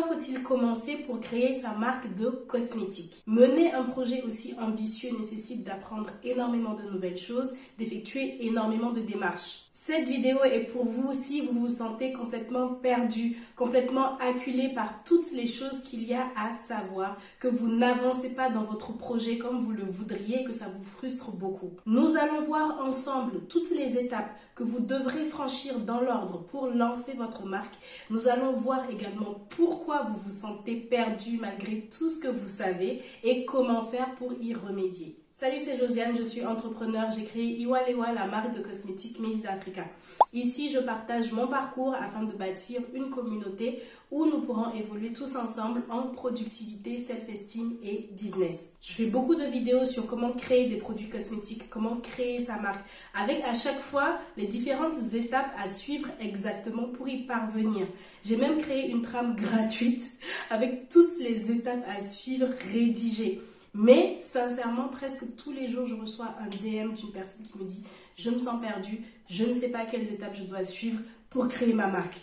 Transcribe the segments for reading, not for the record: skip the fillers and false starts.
quoi faut-il commencer pour créer sa marque de cosmétiques? Mener un projet aussi ambitieux nécessite d'apprendre énormément de nouvelles choses, d'effectuer énormément de démarches. Cette vidéo est pour vous si vous vous sentez complètement perdu, complètement acculé par toutes les choses qu'il y a à savoir, que vous n'avancez pas dans votre projet comme vous le voudriez et que ça vous frustre beaucoup. Nous allons voir ensemble toutes les étapes que vous devrez franchir dans l'ordre pour lancer votre marque. Nous allons voir également pourquoi vous vous sentez perdu malgré tout ce que vous savez et comment faire pour y remédier. Salut, c'est Josiane, je suis entrepreneur, j'ai créé Iwalewa, la marque de cosmétiques Made in Africa. Ici, je partage mon parcours afin de bâtir une communauté où nous pourrons évoluer tous ensemble en productivité, self-esteem et business. Je fais beaucoup de vidéos sur comment créer des produits cosmétiques, comment créer sa marque, avec à chaque fois les différentes étapes à suivre exactement pour y parvenir. J'ai même créé une trame gratuite avec toutes les étapes à suivre rédigées. Mais sincèrement, presque tous les jours, je reçois un DM d'une personne qui me dit « Je me sens perdue, je ne sais pas quelles étapes je dois suivre pour créer ma marque. »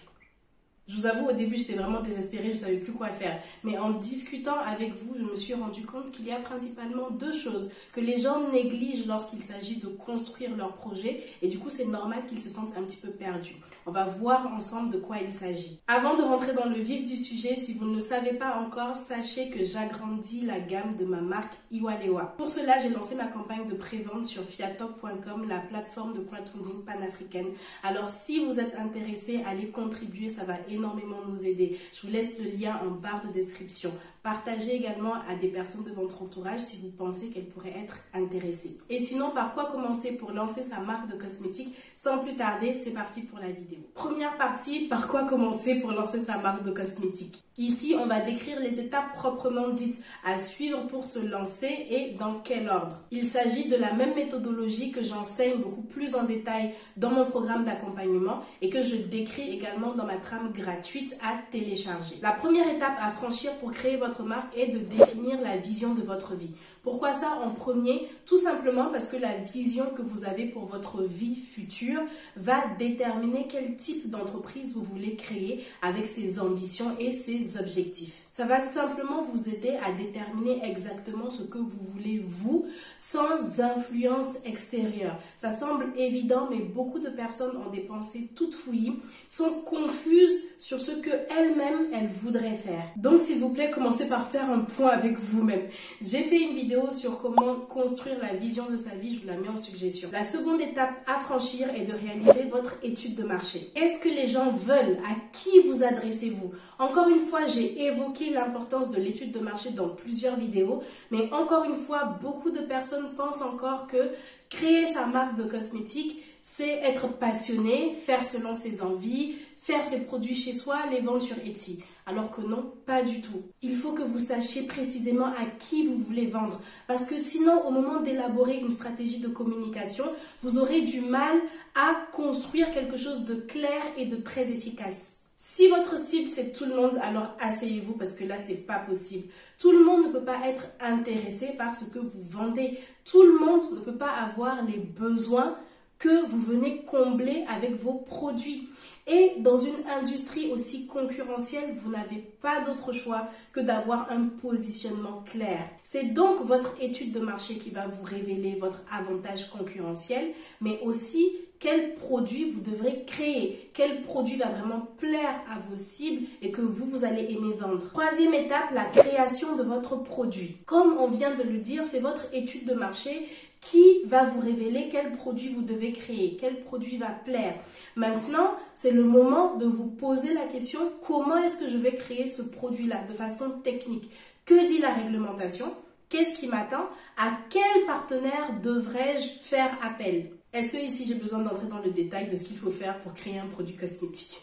Je vous avoue, au début, j'étais vraiment désespérée, je ne savais plus quoi faire. Mais en discutant avec vous, je me suis rendu compte qu'il y a principalement deux choses que les gens négligent lorsqu'il s'agit de construire leur projet. Et du coup, c'est normal qu'ils se sentent un petit peu perdus. On va voir ensemble de quoi il s'agit. Avant de rentrer dans le vif du sujet, si vous ne le savez pas encore, sachez que j'agrandis la gamme de ma marque Iwalewa. Pour cela, j'ai lancé ma campagne de pré-vente sur fiatop.com, la plateforme de crowdfunding panafricaine. Alors, si vous êtes intéressé, allez contribuer, ça va énormément nous aider. Je vous laisse le lien en barre de description. Partagez également à des personnes de votre entourage si vous pensez qu'elles pourraient être intéressées. Et sinon, par quoi commencer pour lancer sa marque de cosmétiques? Sans plus tarder, c'est parti pour la vidéo. Première partie, par quoi commencer pour lancer sa marque de cosmétiques? Ici, on va décrire les étapes proprement dites à suivre pour se lancer et dans quel ordre. Il s'agit de la même méthodologie que j'enseigne beaucoup plus en détail dans mon programme d'accompagnement et que je décris également dans ma trame gratuite à télécharger. La première étape à franchir pour créer votre marque est de définir la vision de votre vie. Pourquoi ça en premier? Tout simplement parce que la vision que vous avez pour votre vie future va déterminer quel type d'entreprise vous voulez créer avec ses ambitions et ses objectifs. Ça va simplement vous aider à déterminer exactement ce que vous voulez vous, sans influence extérieure. Ça semble évident, mais beaucoup de personnes ont des pensées toutes fouillis, sont confuses sur ce que elles-mêmes voudraient faire. Donc s'il vous plaît, commencez par faire un point avec vous-même. J'ai fait une vidéo sur comment construire la vision de sa vie, je vous la mets en suggestion. La seconde étape à franchir est de réaliser votre étude de marché. Est-ce que les gens veulent? À qui vous adressez-vous? Encore une fois, j'ai évoqué l'importance de l'étude de marché dans plusieurs vidéos, mais encore une fois, beaucoup de personnes pensent encore que créer sa marque de cosmétiques, c'est être passionné, faire selon ses envies, faire ses produits chez soi, les vendre sur Etsy. Alors que non, pas du tout. Il faut que vous sachiez précisément à qui vous voulez vendre. Parce que sinon, au moment d'élaborer une stratégie de communication, vous aurez du mal à construire quelque chose de clair et de très efficace. Si votre cible c'est tout le monde, alors asseyez-vous parce que là c'est pas possible. Tout le monde ne peut pas être intéressé par ce que vous vendez. Tout le monde ne peut pas avoir les besoins que vous venez combler avec vos produits. Et dans une industrie aussi concurrentielle, vous n'avez pas d'autre choix que d'avoir un positionnement clair. C'est donc votre étude de marché qui va vous révéler votre avantage concurrentiel, mais aussi quel produit vous devrez créer, quel produit va vraiment plaire à vos cibles et que vous allez aimer vendre. Troisième étape, la création de votre produit. Comme on vient de le dire, c'est votre étude de marché qui va vous révéler quel produit vous devez créer, quel produit va plaire. Maintenant, c'est le moment de vous poser la question, comment est-ce que je vais créer ce produit-là de façon technique? Que dit la réglementation? Qu'est-ce qui m'attend? À quel partenaire devrais-je faire appel? Est-ce que ici j'ai besoin d'entrer dans le détail de ce qu'il faut faire pour créer un produit cosmétique?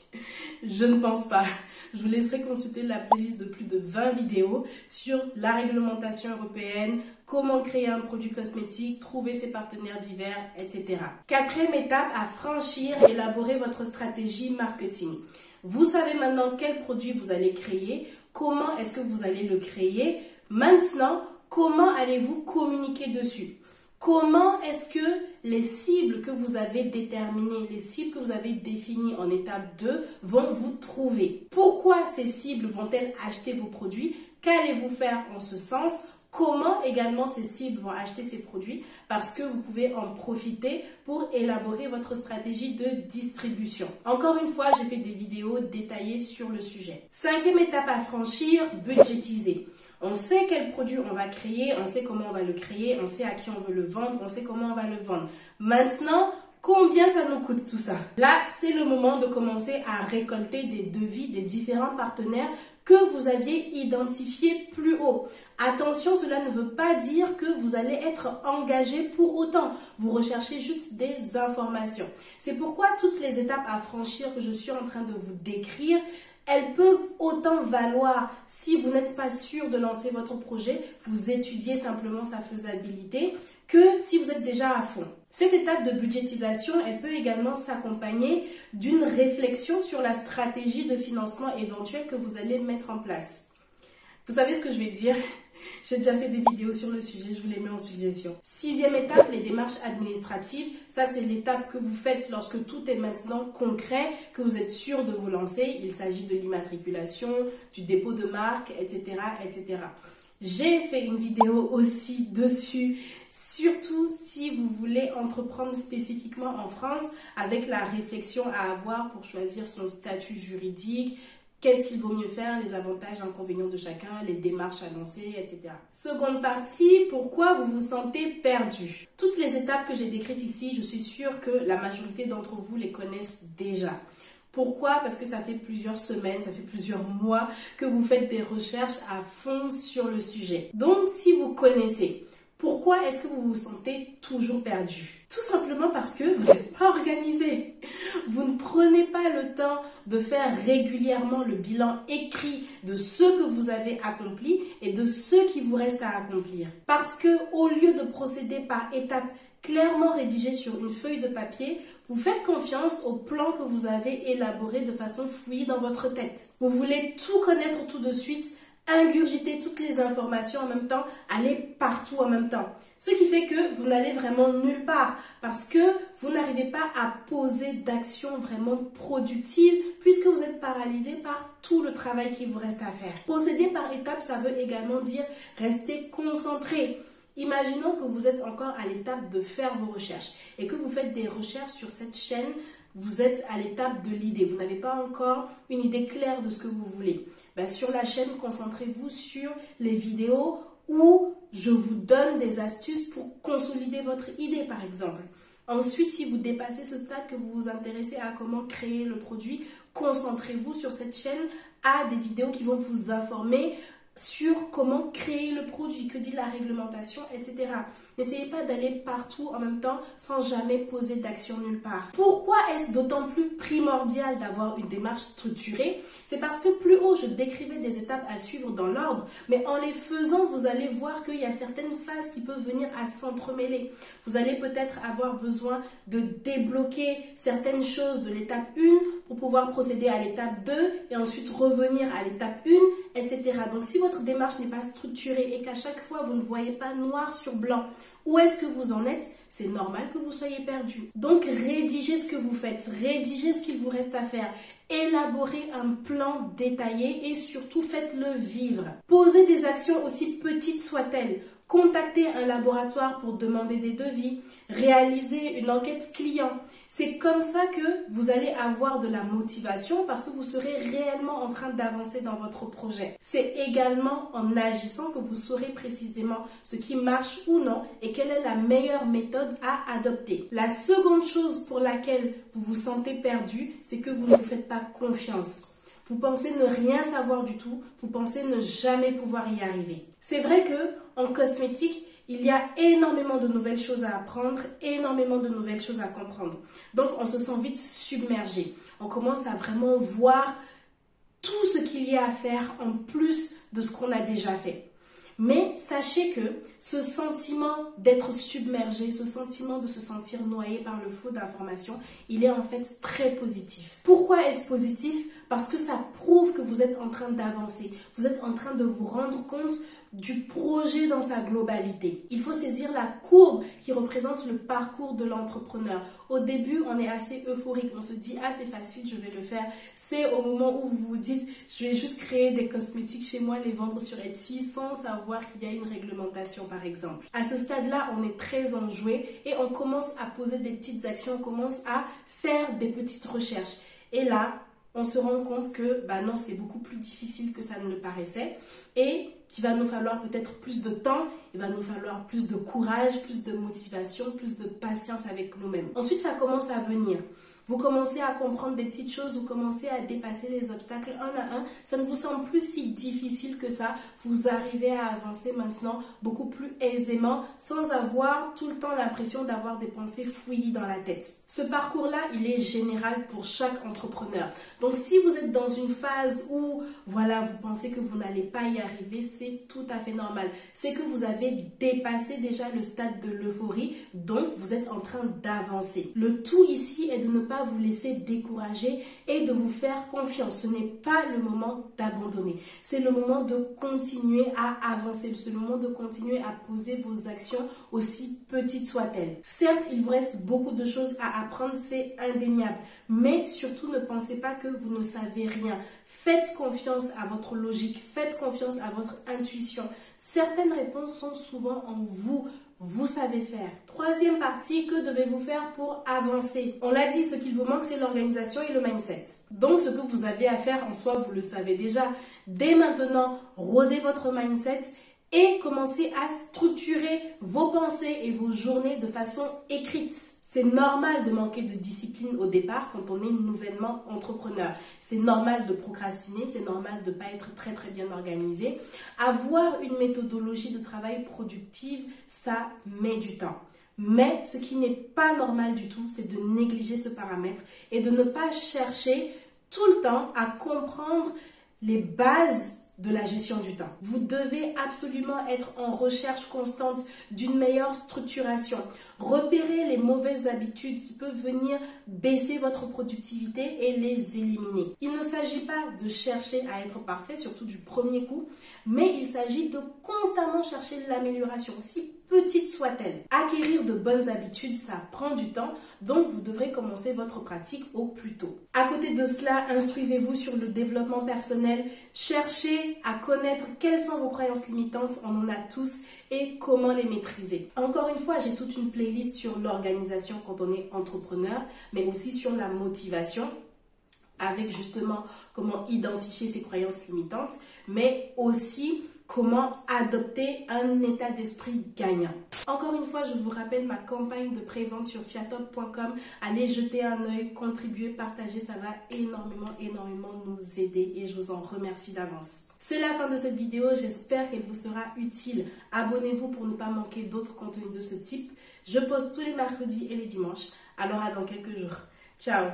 Je ne pense pas. Je vous laisserai consulter la playlist de plus de 20 vidéos sur la réglementation européenne, comment créer un produit cosmétique, trouver ses partenaires divers, etc. Quatrième étape à franchir, élaborer votre stratégie marketing. Vous savez maintenant quel produit vous allez créer, comment est-ce que vous allez le créer. Maintenant, comment allez-vous communiquer dessus? Comment est-ce que les cibles que vous avez déterminées, les cibles que vous avez définies en étape 2 vont vous trouver? Pourquoi ces cibles vont-elles acheter vos produits? Qu'allez-vous faire en ce sens? Comment également ces cibles vont acheter ces produits? Parce que vous pouvez en profiter pour élaborer votre stratégie de distribution. Encore une fois, j'ai fait des vidéos détaillées sur le sujet. 5e étape à franchir, budgétiser. On sait quel produit on va créer, on sait comment on va le créer, on sait à qui on veut le vendre, on sait comment on va le vendre. Maintenant, combien ça nous coûte tout ça? Là, c'est le moment de commencer à récolter des devis des différents partenaires que vous aviez identifiés plus haut. Attention, cela ne veut pas dire que vous allez être engagé pour autant. Vous recherchez juste des informations. C'est pourquoi toutes les étapes à franchir que je suis en train de vous décrire, elles peuvent autant valoir si vous n'êtes pas sûr de lancer votre projet, vous étudiez simplement sa faisabilité, que si vous êtes déjà à fond. Cette étape de budgétisation, elle peut également s'accompagner d'une réflexion sur la stratégie de financement éventuelle que vous allez mettre en place. Vous savez ce que je vais dire? J'ai déjà fait des vidéos sur le sujet, je vous les mets en suggestion. 6e étape, les démarches administratives. Ça, c'est l'étape que vous faites lorsque tout est maintenant concret, que vous êtes sûr de vous lancer. Il s'agit de l'immatriculation, du dépôt de marque, etc., etc. J'ai fait une vidéo aussi dessus, surtout si vous voulez entreprendre spécifiquement en France avec la réflexion à avoir pour choisir son statut juridique, qu'est-ce qu'il vaut mieux faire, les avantages, inconvénients de chacun, les démarches à lancer, etc. Seconde partie, pourquoi vous vous sentez perdu? Toutes les étapes que j'ai décrites ici, je suis sûre que la majorité d'entre vous les connaissent déjà. Pourquoi? Parce que ça fait plusieurs semaines, ça fait plusieurs mois que vous faites des recherches à fond sur le sujet. Donc, si vous connaissez, pourquoi est-ce que vous vous sentez toujours perdu? Tout simplement parce que vous n'êtes pas organisé. Vous ne prenez pas le temps de faire régulièrement le bilan écrit de ce que vous avez accompli et de ce qui vous reste à accomplir. Parce que au lieu de procéder par étapes clairement rédigées sur une feuille de papier, vous faites confiance au plan que vous avez élaboré de façon fouillie dans votre tête. Vous voulez tout connaître tout de suite, ingurgiter toutes les informations en même temps, aller partout en même temps. Ce qui fait que vous n'allez vraiment nulle part parce que vous n'arrivez pas à poser d'actions vraiment productives puisque vous êtes paralysé par tout le travail qu'il vous reste à faire. Procéder par étapes, ça veut également dire rester concentré. Imaginons que vous êtes encore à l'étape de faire vos recherches et que vous faites des recherches sur cette chaîne. Vous êtes à l'étape de l'idée. Vous n'avez pas encore une idée claire de ce que vous voulez. Sur la chaîne, concentrez-vous sur les vidéos où je vous donne des astuces pour consolider votre idée, par exemple. Ensuite, si vous dépassez ce stade, que vous vous intéressez à comment créer le produit, concentrez-vous sur cette chaîne à des vidéos qui vont vous informer sur comment créer le produit, que dit la réglementation, etc. N'essayez pas d'aller partout en même temps sans jamais poser d'action nulle part. Pourquoi est-ce d'autant plus primordial d'avoir une démarche structurée? C'est parce que plus haut, je décrivais des étapes à suivre dans l'ordre, mais en les faisant, vous allez voir qu'il y a certaines phases qui peuvent venir à s'entremêler. Vous allez peut-être avoir besoin de débloquer certaines choses de l'étape 1 pour pouvoir procéder à l'étape 2 et ensuite revenir à l'étape 1, etc. Donc si votre démarche n'est pas structurée et qu'à chaque fois vous ne voyez pas noir sur blanc où est-ce que vous en êtes, c'est normal que vous soyez perdu. Donc rédigez ce que vous faites, rédigez ce qu'il vous reste à faire, élaborez un plan détaillé et surtout faites-le vivre. Posez des actions aussi petites soient-elles. Contactez un laboratoire pour demander des devis, réalisez une enquête client. C'est comme ça que vous allez avoir de la motivation parce que vous serez réellement en train d'avancer dans votre projet. C'est également en agissant que vous saurez précisément ce qui marche ou non et quelle est la meilleure méthode à adopter. La seconde chose pour laquelle vous vous sentez perdu, c'est que vous ne vous faites pas confiance. Vous pensez ne rien savoir du tout, vous pensez ne jamais pouvoir y arriver. C'est vrai que en cosmétique, il y a énormément de nouvelles choses à apprendre, énormément de nouvelles choses à comprendre. Donc, on se sent vite submergé. On commence à vraiment voir tout ce qu'il y a à faire en plus de ce qu'on a déjà fait. Mais sachez que ce sentiment d'être submergé, ce sentiment de se sentir noyé par le flot d'informations, il est en fait très positif. Pourquoi est-ce positif? parce que ça prouve que vous êtes en train d'avancer. Vous êtes en train de vous rendre compte du projet dans sa globalité. Il faut saisir la courbe qui représente le parcours de l'entrepreneur. Au début, on est assez euphorique. On se dit, ah, c'est facile, je vais le faire. C'est au moment où vous vous dites, je vais juste créer des cosmétiques chez moi, les vendre sur Etsy sans savoir qu'il y a une réglementation, par exemple. À ce stade-là, on est très enjoué et on commence à poser des petites actions, on commence à faire des petites recherches. Et là, on se rend compte que, bah non, c'est beaucoup plus difficile que ça ne le paraissait et qu'il va nous falloir peut-être plus de temps, il va nous falloir plus de courage, plus de motivation, plus de patience avec nous-mêmes. Ensuite, ça commence à venir. Vous commencez à comprendre des petites choses, vous commencez à dépasser les obstacles un à un. Ça ne vous semble plus si difficile que ça. Vous arrivez à avancer maintenant beaucoup plus aisément sans avoir tout le temps l'impression d'avoir des pensées fouillis dans la tête. Ce parcours-là, il est général pour chaque entrepreneur. Donc, si vous êtes dans une phase où, voilà, vous pensez que vous n'allez pas y arriver, c'est tout à fait normal. C'est que vous avez dépassé déjà le stade de l'euphorie, donc vous êtes en train d'avancer. Le tout ici est de ne pas vous laisser décourager et de vous faire confiance. Ce n'est pas le moment d'abandonner. C'est le moment de continuer à avancer. C'est le moment de continuer à poser vos actions, aussi petites soient-elles. Certes, il vous reste beaucoup de choses à apprendre, c'est indéniable. Mais surtout, ne pensez pas que vous ne savez rien. Faites confiance à votre logique. Faites confiance à votre intuition. Certaines réponses sont souvent en vous. Vous savez faire. Troisième partie, que devez-vous faire pour avancer? On l'a dit, ce qu'il vous manque, c'est l'organisation et le mindset. Donc, ce que vous avez à faire en soi, vous le savez déjà. Dès maintenant, rodez votre mindset et commencez à structurer vos pensées et vos journées de façon écrite. C'est normal de manquer de discipline au départ quand on est nouvellement entrepreneur. C'est normal de procrastiner, c'est normal de ne pas être très bien organisé. Avoir une méthodologie de travail productive, ça met du temps. Mais ce qui n'est pas normal du tout, c'est de négliger ce paramètre et de ne pas chercher tout le temps à comprendre les bases de la gestion du temps. Vous devez absolument être en recherche constante d'une meilleure structuration. Repérer les mauvaises habitudes qui peuvent venir baisser votre productivité et les éliminer. Il ne s'agit pas de chercher à être parfait, surtout du premier coup, mais il s'agit de constamment chercher l'amélioration, aussi petite soit-elle. Acquérir de bonnes habitudes, ça prend du temps, donc vous devrez commencer votre pratique au plus tôt. À côté de cela, instruisez-vous sur le développement personnel, cherchez à connaître quelles sont vos croyances limitantes, on en a tous, et comment les maîtriser. Encore une fois, j'ai toute une playlist sur l'organisation quand on est entrepreneur, mais aussi sur la motivation, avec justement comment identifier ses croyances limitantes, mais aussi comment adopter un état d'esprit gagnant. Encore une fois, je vous rappelle ma campagne de pré-vente sur fiatop.com. Allez jeter un œil, contribuer, partager, ça va énormément nous aider et je vous en remercie d'avance. C'est la fin de cette vidéo, j'espère qu'elle vous sera utile. Abonnez-vous pour ne pas manquer d'autres contenus de ce type. Je poste tous les mercredis et les dimanches, alors à dans quelques jours. Ciao!